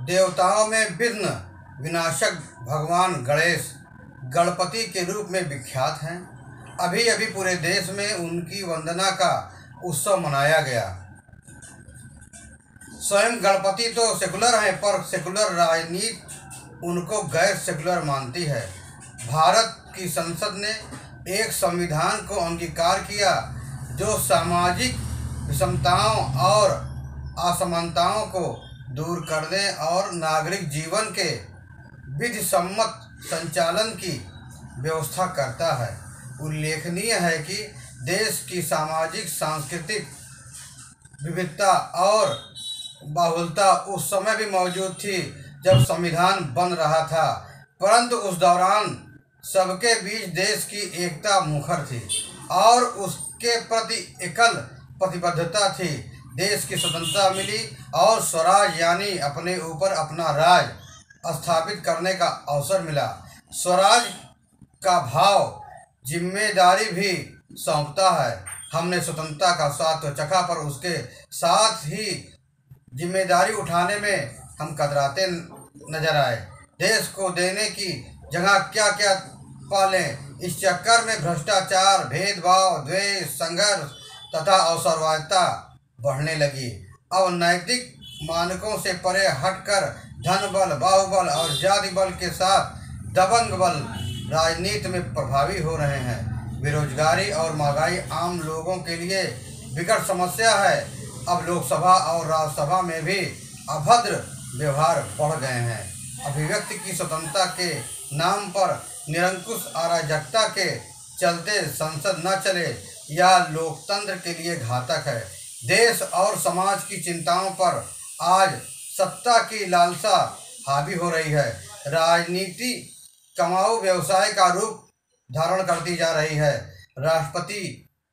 देवताओं में विघ्न विनाशक भगवान गणेश गणपति के रूप में विख्यात हैं। अभी अभी पूरे देश में उनकी वंदना का उत्सव मनाया गया। स्वयं गणपति तो सेकुलर हैं, पर सेकुलर राजनीति उनको गैर सेकुलर मानती है। भारत की संसद ने एक संविधान को अंगीकार किया जो सामाजिक विषमताओं और असमानताओं को दूर करने और नागरिक जीवन के विधि सम्मत संचालन की व्यवस्था करता है। उल्लेखनीय है कि देश की सामाजिक सांस्कृतिक विविधता और बाहुलता उस समय भी मौजूद थी जब संविधान बन रहा था, परंतु उस दौरान सबके बीच देश की एकता मुखर थी और उसके प्रति एकल प्रतिबद्धता थी। देश की स्वतंत्रता मिली और स्वराज यानी अपने ऊपर अपना राज स्थापित करने का अवसर मिला। स्वराज का भाव जिम्मेदारी भी सौंपता है। हमने स्वतंत्रता का स्वाद तो चखा, पर उसके साथ ही जिम्मेदारी उठाने में हम कतराते नजर आए। देश को देने की जगह क्या क्या पालें, इस चक्कर में भ्रष्टाचार, भेदभाव, द्वेष, संघर्ष तथा अवसरवादिता बढ़ने लगी। अब नैतिक मानकों से परे हटकर धन बल, बाहुबल और जाति बल के साथ दबंग बल राजनीति में प्रभावी हो रहे हैं। बेरोजगारी और महंगाई आम लोगों के लिए विकट समस्या है। अब लोकसभा और राज्यसभा में भी अभद्र व्यवहार बढ़ गए हैं। अभिव्यक्ति की स्वतंत्रता के नाम पर निरंकुश अराजकता के चलते संसद न चले, यह लोकतंत्र के लिए घातक है। देश और समाज की चिंताओं पर आज सत्ता की लालसा हावी हो रही है। राजनीति कमाऊ व्यवसाय का रूप धारण करती जा रही है। राष्ट्रपिता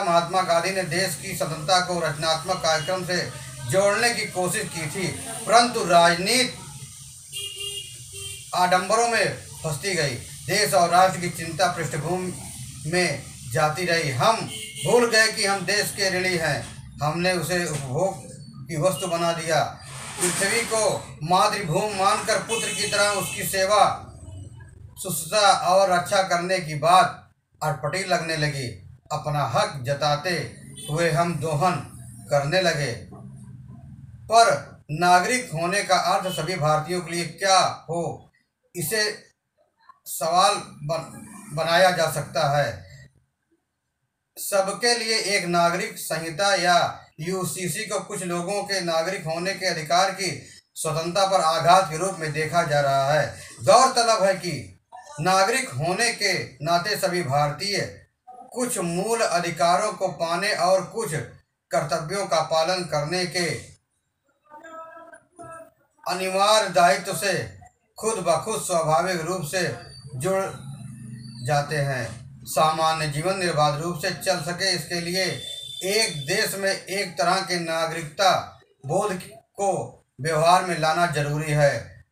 महात्मा गांधी ने देश की स्वतंत्रता को रचनात्मक कार्यक्रम से जोड़ने की कोशिश की थी, परंतु राजनीति आडंबरों में फंसती गई। देश और राष्ट्र की चिंता पृष्ठभूमि में जाती रही। हम भूल गए कि हम देश के ऋणी हैं। हमने उसे उपभोग की वस्तु बना दिया। पृथ्वी को मातृभूमि मानकर पुत्र की तरह उसकी सेवा, शुश्रूषा और रक्षा करने की बात अटपटी लगने लगी। अपना हक जताते हुए हम दोहन करने लगे। पर नागरिक होने का अर्थ सभी भारतीयों के लिए क्या हो, इसे सवाल बनाया जा सकता है। सबके लिए एक नागरिक संहिता या यूसीसी को कुछ लोगों के नागरिक होने के अधिकार की स्वतंत्रता पर आघात के रूप में देखा जा रहा है। गौरतलब है कि नागरिक होने के नाते सभी भारतीय कुछ मूल अधिकारों को पाने और कुछ कर्तव्यों का पालन करने के अनिवार्य दायित्व से खुद ब खुद स्वाभाविक रूप से जुड़ जाते हैं। सामान्य जीवन निर्बाध रूप से चल सके, इसके लिए एक देश में एक तरह के नागरिकता बोध को व्यवहार में लाना जरूरी है।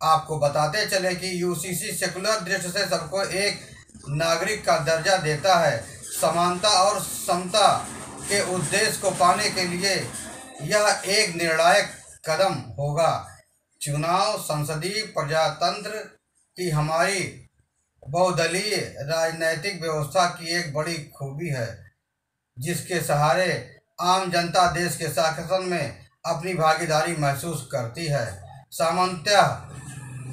आपको बताते चले कि यूसीसी सेकुलर दृष्टि से सबको एक नागरिक का दर्जा देता है। समानता और समता के उद्देश्य को पाने के लिए यह एक निर्णायक कदम होगा। चुनाव संसदीय प्रजातंत्र की हमारी बहुदलीय राजनैतिक व्यवस्था की एक बड़ी खूबी है, जिसके सहारे आम जनता देश के शासन में अपनी भागीदारी महसूस करती है। सामान्यतः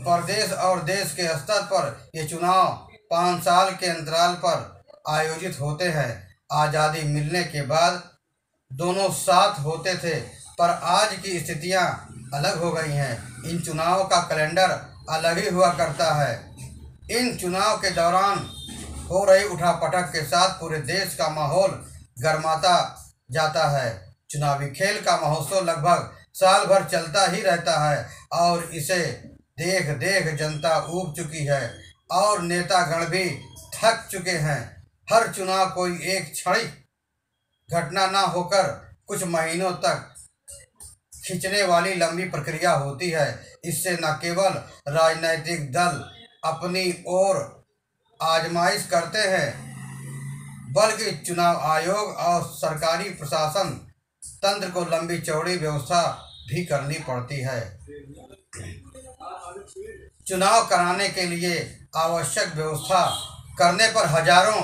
प्रदेश और देश के स्तर पर ये चुनाव 5 साल के अंतराल पर आयोजित होते हैं। आज़ादी मिलने के बाद दोनों साथ होते थे, पर आज की स्थितियां अलग हो गई हैं। इन चुनाव का कैलेंडर अलग ही हुआ करता है। इन चुनाव के दौरान हो रही उठापटक के साथ पूरे देश का माहौल गर्माता जाता है। चुनावी खेल का महोत्सव लगभग साल भर चलता ही रहता है और इसे देख देख जनता ऊब चुकी है और नेतागण भी थक चुके हैं। हर चुनाव कोई एक क्षणिक घटना ना होकर कुछ महीनों तक खींचने वाली लंबी प्रक्रिया होती है। इससे न केवल राजनीतिक दल अपनी ओर आजमाइश करते हैं, बल्कि चुनाव आयोग और सरकारी प्रशासन तंत्र को लंबी चौड़ी व्यवस्था भी करनी पड़ती है। चुनाव कराने के लिए आवश्यक व्यवस्था करने पर हजारों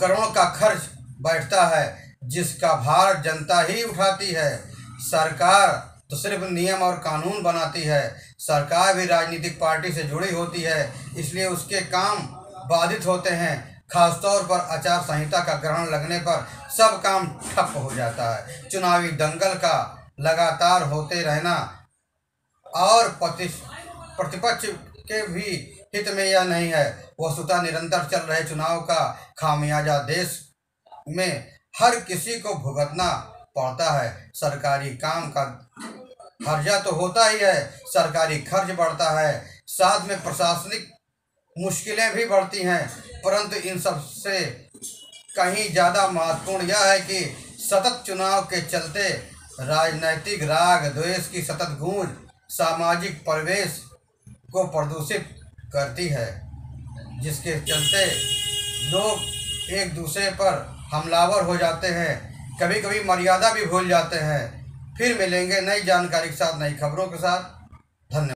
करोड़ का खर्च बैठता है, जिसका भार जनता ही उठाती है। सरकार तो सिर्फ नियम और कानून बनाती है। सरकार भी राजनीतिक पार्टी से जुड़ी होती है, इसलिए उसके काम बाधित होते हैं। खासतौर पर आचार संहिता का ग्रहण लगने पर सब काम ठप हो जाता है। चुनावी दंगल का लगातार होते रहना और प्रतिपक्ष के भी हित में यह नहीं है। वस्तुतः निरंतर चल रहे चुनाव का खामियाजा देश में हर किसी को भुगतना पड़ता है। सरकारी काम का खर्चा तो होता ही है, सरकारी खर्च बढ़ता है, साथ में प्रशासनिक मुश्किलें भी बढ़ती हैं। परंतु इन सब से कहीं ज़्यादा महत्वपूर्ण यह है कि सतत चुनाव के चलते राजनैतिक राग द्वेष की सतत गूंज सामाजिक परिवेश को प्रदूषित करती है, जिसके चलते लोग एक दूसरे पर हमलावर हो जाते हैं, कभी कभी मर्यादा भी भूल जाते हैं। फिर मिलेंगे नई जानकारी के साथ, नई खबरों के साथ। धन्यवाद।